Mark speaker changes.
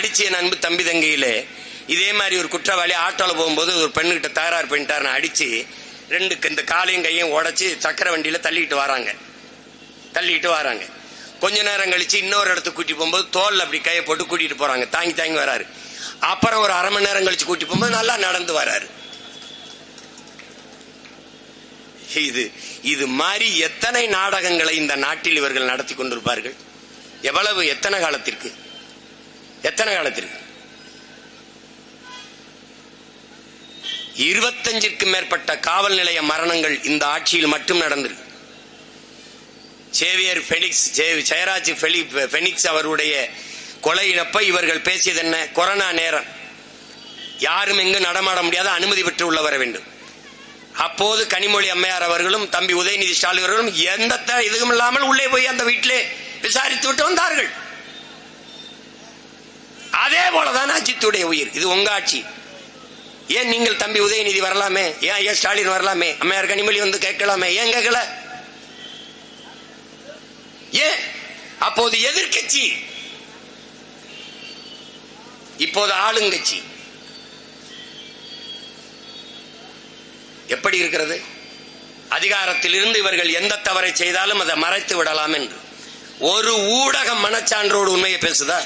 Speaker 1: அடிச்சு என் அன்பு தம்பி தங்கையிலே இதே மாதிரி ஒரு குற்றவாளி ஆட்டோல போகும்போது ஒரு பெண்ணுகிட்ட தகராறு பண்ணிட்டாரு, அடிச்சு இந்த காலையும் கையும் உடைச்சு சக்கர வண்டியில தள்ளிட்டு வராங்க. கொஞ்ச நேரம் கழிச்சு இன்னொரு இடத்துக்கு கூட்டி போகும்போது தோல் அப்படி கையை போட்டு கூட்டிட்டு போறாங்க, தாங்கி வராரு. அப்புறம் ஒரு அரை மணி நேரம் கழிச்சு கூட்டி போகும்போது நல்லா நடந்து வராரு. இது மாதிரி எத்தனை நாடகங்களை இந்த நாட்டில் இவர்கள் நடத்தி கொண்டிருப்பார்கள். எவ்வளவு எத்தனை காலத்திற்கு 25க்கும் மேற்பட்ட காவல் நிலைய மரணங்கள் இந்த ஆட்சியில் மட்டும் நடந்திருக்கு. சேவியர் ஜெயராஜ் பெனிக்ஸ் அவருடைய கொலை இழப்பை இவர்கள் பேசியது என்ன? கொரோனா நேரம், யாரும் எங்கு நடமாட முடியாத அனுமதி பெற்று உள்ள வர வேண்டும். அப்போது கனிமொழி அம்மையார் அவர்களும் தம்பி உதயநிதி ஸ்டாலின் அவர்களும் எந்த இதுவும் இல்லாமல் உள்ளே போய் அந்த வீட்டிலே விசாரித்து விட்டு வந்தார்கள். அதே போலதான் அஜித்துடைய உயிர். இது உங்க ஆட்சி. ஏன் நீங்கள் தம்பி உதயநிதி வரலாமே, ஏன் ஸ்டாலின் வரலாமே, அம்மையார் கனிமொழி வந்து கேட்கலாமே, ஏன் கேட்கல? ஏன் அப்போது எதிர்கட்சி, இப்போது ஆளுங்கட்சி. எப்படி இருக்கிறது? அதிகாரத்தில் இருந்து இவர்கள் எந்த தவறை செய்தாலும் அதை மறைத்து விடலாம் என்று ஒரு ஊடக மனச்சான்றோடு உண்மையை பேசுதா?